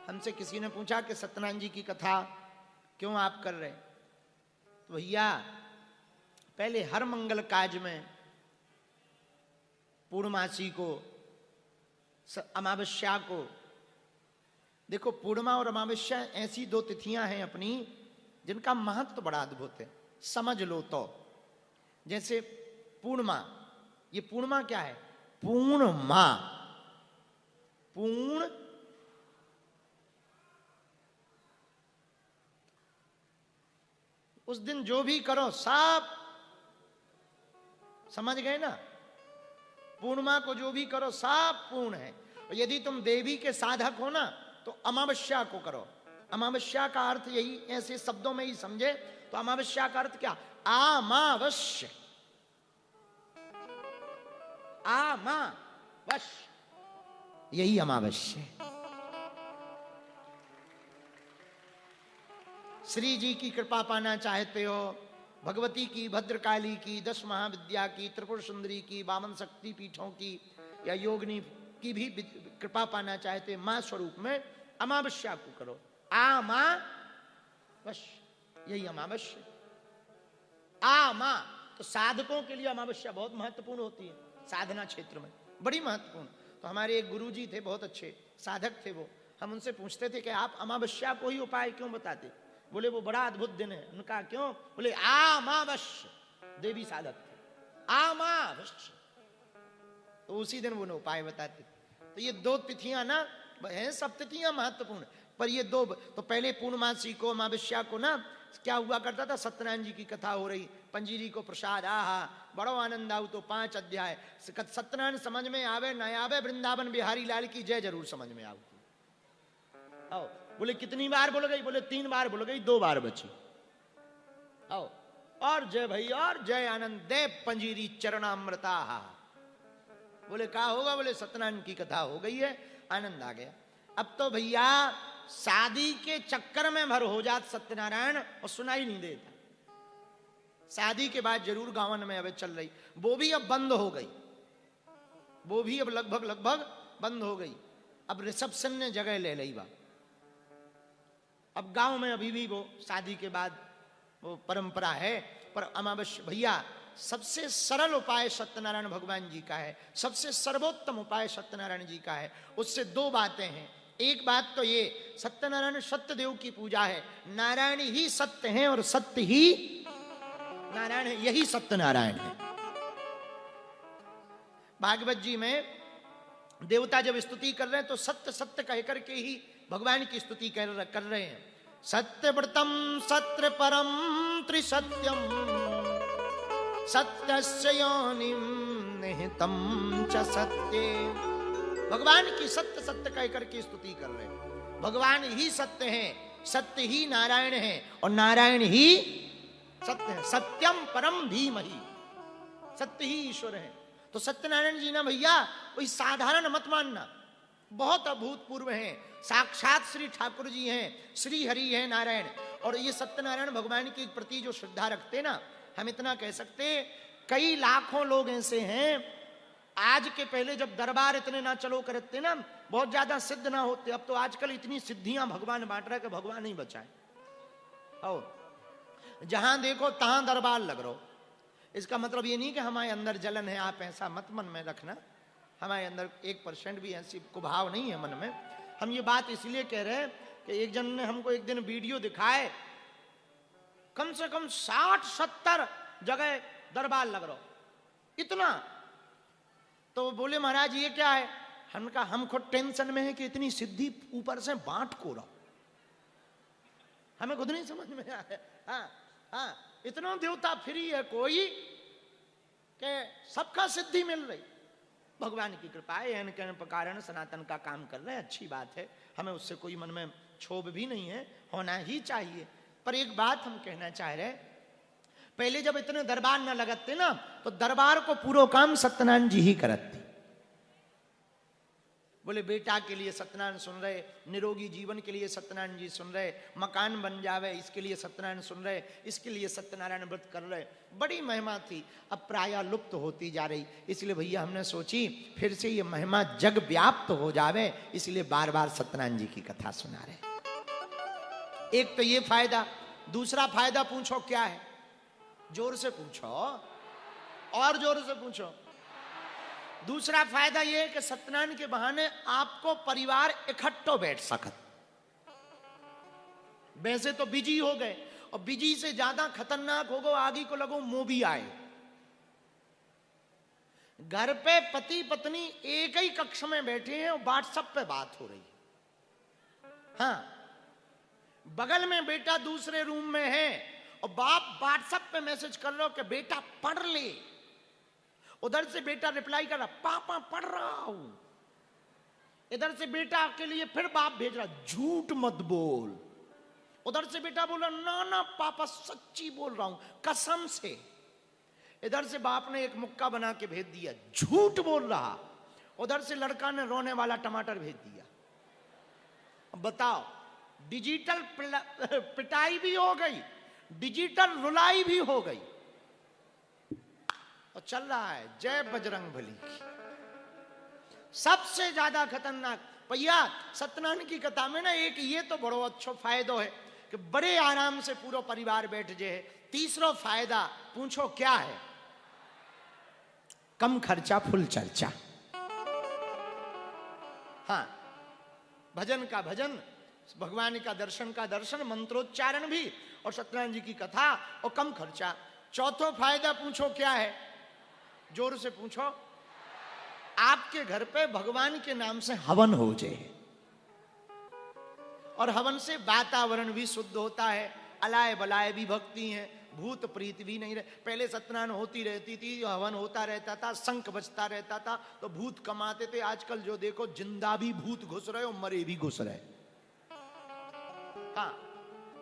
हमसे किसी ने पूछा कि सत्यनारायण जी की कथा क्यों आप कर रहे? तो भैया पहले हर मंगल काज में पूर्णमासी को, अमावस्या को, देखो पूर्णिमा और अमावस्या ऐसी दो तिथियां हैं अपनी जिनका महत्व बड़ा अद्भुत है, समझ लो तो। जैसे पूर्णिमा, ये पूर्णिमा क्या है? पूर्णिमा, पूर्ण उस दिन जो भी करो सब, समझ गए ना? पूर्णिमा को जो भी करो सब पूर्ण है। और यदि तुम देवी के साधक हो ना तो अमावस्या को करो। अमावस्या का अर्थ यही, ऐसे शब्दों में ही समझे तो अमावस्या का अर्थ क्या? अमावस्या, अमावस्या, यही अमावस्या। श्री जी की कृपा पाना चाहते हो, भगवती की, भद्रकाली की, 10 महाविद्या की, त्रिपुर सुंदरी की, 52 शक्ति पीठों की या योगिनी की भी कृपा पाना चाहते मां स्वरूप में, अमावस्या को करो। अमावस्या, यही अमावस्या। तो साधकों के लिए अमावस्या बहुत महत्वपूर्ण होती है, साधना क्षेत्र में बड़ी महत्वपूर्ण। तो हमारे एक गुरुजी थे, बहुत अच्छे साधक थे वो। हम उनसे पूछते थे कि आप अमावस्या को ही उपाय क्यों बताते? बोले वो बड़ा अद्भुत दिन है। उनका क्यों? बोले अमावस्या, देवी साधक थे, अमावस्या, तो उसी दिन वो उपाय बताते। तो ये दो तिथियां ना हैं, सब तिथियां महत्वपूर्ण, पर ये दो। तो पहले पूर्णमासी को, अमावस्या को ना क्या हुआ करता था, सत्यनारायण जी की कथा हो रही, पंजीरी को प्रसाद, आहा बड़ो आनंद आऊ। तो 5 अध्याय सत्यनारायण समझ में आवे न आवे, वृंदावन बिहारी लाल की जय जरूर समझ में आओ। बोले कितनी बार बोल गई? बोले 3 बार बोल गई, 2 बार बची। आओ और जय भाई, और जय आनंद देव पंजीरी चरणामृता। बोले क्या होगा? बोले सत्यनारायण की कथा हो गई है, आनंद आ गया। अब तो भैया शादी के चक्कर में भर हो जात सत्यनारायण और सुनाई नहीं देता। शादी के बाद जरूर गावन में अब चल रही, वो भी अब बंद हो गई, वो भी अब लगभग बंद हो गई। अब रिसेप्शन ने जगह ले ली बा। अब गांव में अभी भी वो शादी के बाद वो परंपरा है। पर अमावस्या भैया सबसे सरल उपाय सत्यनारायण भगवान जी का है, सबसे सर्वोत्तम उपाय सत्यनारायण जी का है। उससे 2 बातें हैं। एक बात तो ये, सत्यनारायण सत्यदेव की पूजा है, नारायण ही सत्य है और सत्य ही नारायण है, यही सत्यनारायण है। भागवत जी में देवता जब स्तुति कर रहे हैं तो सत्य सत्य कह करके ही भगवान की स्तुति कर रहे हैं। सत्यव्रतम सत्र परम त्रिसत्यम सत्यस्य योनिम निहितम च सत्ये। भगवान की सत्य सत्य कह करके स्तुति कर रहे हैं। भगवान ही सत्य है, सत्य ही नारायण है और नारायण ही सत्य है। सत्यम परम धीमहि, सत्य ही ईश्वर है। तो सत्यनारायण जी ना भैया कोई साधारण मत मानना, बहुत अभूतपूर्व हैं। साक्षात श्री ठाकुर जी हैं, श्री हरि है नारायण। और ये सत्यनारायण भगवान के प्रति जो श्रद्धा रखते ना, हम इतना कह सकते कई लाखों लोग ऐसे हैं। आज के पहले जब दरबार इतने ना चलो करते ना, बहुत ज्यादा सिद्ध ना होते, अब तो आजकल इतनी सिद्धियां भगवान बांट रहा है कि भगवान नहीं बचाए। और जहां देखो तहां दरबार लग रहो। इसका मतलब ये नहीं कि हमारे अंदर जलन है, आप ऐसा मत मन में रखना। हमारे अंदर 1% भी ऐसी कुभाव नहीं है मन में। हम ये बात इसलिए कह रहे हैं कि एक जन ने हमको एक दिन वीडियो दिखाए, कम से कम 60-70 जगह दरबार लग रहा, इतना। तो बोले महाराज ये क्या है? हम कहा हम खुद टेंशन में है कि इतनी सिद्धि ऊपर से बांट को रहा, हमें खुद नहीं समझ में आया। हाँ, इतना देवता फ्री है कोई कि सबका सिद्धि मिल रही। भगवान की कृपा है, इनके कारण सनातन का काम कर रहे हैं, अच्छी बात है, हमें उससे कोई मन में क्षोभ भी नहीं है, होना ही चाहिए। पर एक बात हम कहना चाह रहे, पहले जब इतने दरबार न लगते ना तो दरबार को पूरा काम सत्यनारायण जी ही करते। बोले बेटा के लिए सत्यनारायण सुन रहे, निरोगी जीवन के लिए सत्यनारायण जी सुन रहे, मकान बन जावे इसके लिए सत्यनारायण सुन रहे, इसके लिए सत्यनारायण व्रत कर रहे। बड़ी महिमा थी, अब प्रायः लुप्त होती जा रही। इसलिए भैया हमने सोची फिर से ये महिमा जग व्याप्त हो जावे, इसलिए बार बार सत्यनारायण जी की कथा सुना रहे। एक तो ये फायदा, दूसरा फायदा पूछो क्या है? जोर से पूछो, और जोर से पूछो। दूसरा फायदा यह है कि सत्यनारायण के बहाने आपको परिवार इकट्ठो बैठ सकत। वैसे तो बिजी हो गए, और बिजी से ज्यादा खतरनाक होगो आगे को लगो मोबी आए। घर पे पति पत्नी एक ही कक्ष में बैठे हैं और व्हाट्सएप पे बात हो रही है। हाँ, बगल में बेटा दूसरे रूम में है और बाप व्हाट्सएप पे मैसेज कर रहे हो कि बेटा पढ़ ले। उधर से बेटा रिप्लाई कर रहा, पापा पढ़ रहा हूं। इधर से बेटा के लिए फिर बाप भेज रहा, झूठ मत बोल। उधर से बेटा बोला, ना ना पापा सच्ची बोल रहा हूं कसम से। इधर से बाप ने एक मुक्का बना के भेज दिया, झूठ बोल रहा। उधर से लड़का ने रोने वाला टमाटर भेज दिया। अब बताओ, डिजिटल पिटाई भी हो गई, डिजिटल रुलाई भी हो गई, और चल रहा है जय बजरंग बली की। सबसे ज्यादा खतरनाक भैया सत्यनारायण की कथा में ना एक ये तो बड़ो अच्छा फायदा है कि बड़े आराम से पूरा परिवार बैठ जाए। तीसरा फायदा पूछो क्या है? कम खर्चा फुल चर्चा। हाँ, भजन का भजन, भगवान का दर्शन, मंत्रोच्चारण भी, और सत्यनारायण जी की कथा, और कम खर्चा। चौथा फायदा पूछो क्या है? जोर से पूछो। आपके घर पे भगवान के नाम से हवन हो जाए, और हवन से वातावरण भी शुद्ध होता है, अलाय बलाय भी भक्ति है, भूत प्रीत भी नहीं रहे। पहले सत्यनारायण होती रहती थी, हवन होता रहता था, शंख बजता रहता था, तो भूत कमाते थे। आजकल जो देखो जिंदा भी भूत घुस रहे और मरे भी घुस रहे। हाँ,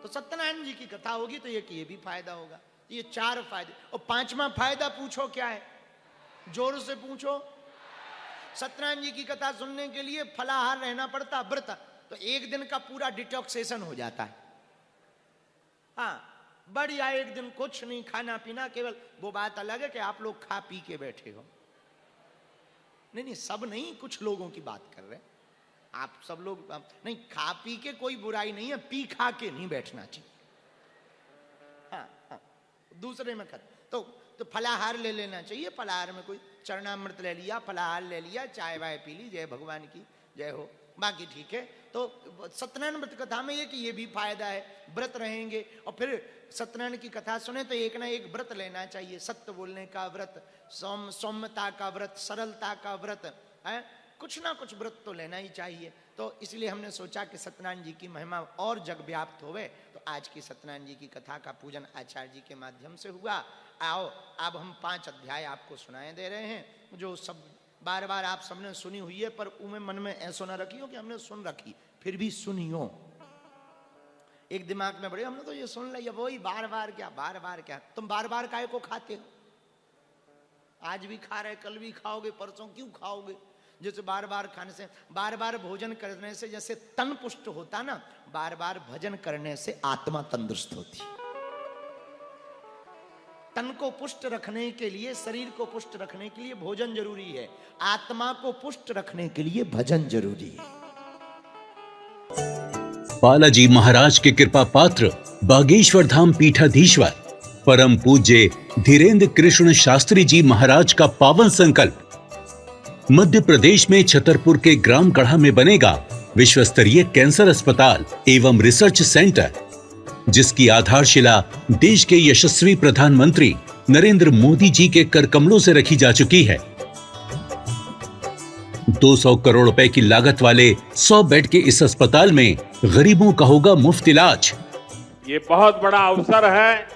तो सत्यनारायण जी की कथा होगी तो ये भी फायदा होगा। ये चार फायदे। और पांचवा फायदा पूछो क्या है? जोर से पूछो। सत्यनारायण जी की कथा सुनने के लिए फलाहार रहना पड़ता, व्रत, तो एक दिन का पूरा डिटॉक्सेशन हो जाता है। हाँ, बढ़िया, एक दिन कुछ नहीं खाना पीना, केवल वो बात अलग है कि आप लोग खा पी के बैठे हो। नहीं, सब नहीं, कुछ लोगों की बात कर रहे हैं। आप सब लोग नहीं, खा पी के कोई बुराई नहीं है, पी खा के नहीं बैठना चाहिए। हाँ, दूसरे में तो फलाहार ले लेना चाहिए। फलाहार में कोई चरणामृत ले लिया, फलाहार ले लिया, चाय वाय पी ली, जय भगवान की जय हो, बाकी ठीक है। तो सत्यनारायण व्रत कथा में ये कि ये भी फायदा है, व्रत रहेंगे। और फिर सत्यनारायण की कथा सुने तो एक ना एक व्रत लेना चाहिए। सत्य बोलने का व्रत, सौम्यता का व्रत, सरलता का व्रत है, कुछ ना कुछ व्रत तो लेना ही चाहिए। तो इसलिए हमने सोचा कि सत्यनारायण जी की महिमा और जग व्याप्त होवे, तो आज की सत्यनारायण जी की कथा का पूजन आचार्य जी के माध्यम से हुआ। आओ, अब हम 5 अध्याय आपको सुनाए दे रहे हैं, जो सब बार बार आप सबने सुनी हुई है, पर उमें मन में ऐसा ना रखियो कि हमने सुन रखी, फिर भी सुनियो। एक दिमाग में बड़े हमने तो ये सुन लिया, वही बार बार क्या। तुम बार बार काय को खाते हो? आज भी खा रहे, कल भी खाओगे, परसों क्यों खाओगे? जैसे बार बार खाने से, बार बार भोजन करने से जैसे तन पुष्ट होता ना, बार बार भजन करने से आत्मा तंदुरुस्त होती। तन को पुष्ट रखने के लिए, शरीर को पुष्ट रखने के लिए भोजन जरूरी है, आत्मा को पुष्ट रखने के लिए भजन जरूरी है। बालाजी महाराज के कृपा पात्र बागेश्वर धाम पीठाधीश्वर परम पूज्य धीरेन्द्र कृष्ण शास्त्री जी महाराज का पावन संकल्प। मध्य प्रदेश में छतरपुर के ग्राम गढ़ा में बनेगा विश्व स्तरीय कैंसर अस्पताल एवं रिसर्च सेंटर, जिसकी आधारशिला देश के यशस्वी प्रधानमंत्री नरेंद्र मोदी जी के कर कमलों से रखी जा चुकी है। 200 करोड़ रुपए की लागत वाले 100 बेड के इस अस्पताल में गरीबों का होगा मुफ्त इलाज। ये बहुत बड़ा अवसर है,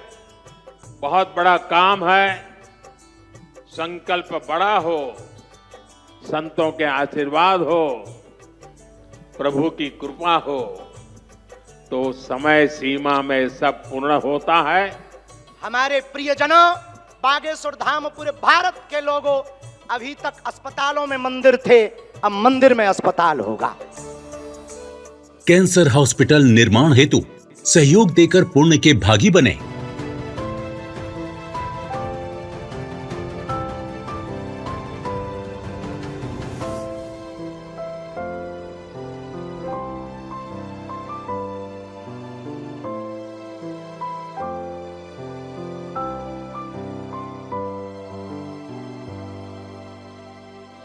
बहुत बड़ा काम है। संकल्प बड़ा हो, संतों के आशीर्वाद हो, प्रभु की कृपा हो, तो समय सीमा में सब पूर्ण होता है। हमारे प्रियजनों, बागेश्वर धाम पूरे भारत के लोगों, अभी तक अस्पतालों में मंदिर थे, अब मंदिर में अस्पताल होगा। कैंसर हॉस्पिटल निर्माण हेतु सहयोग देकर पुण्य के भागी बने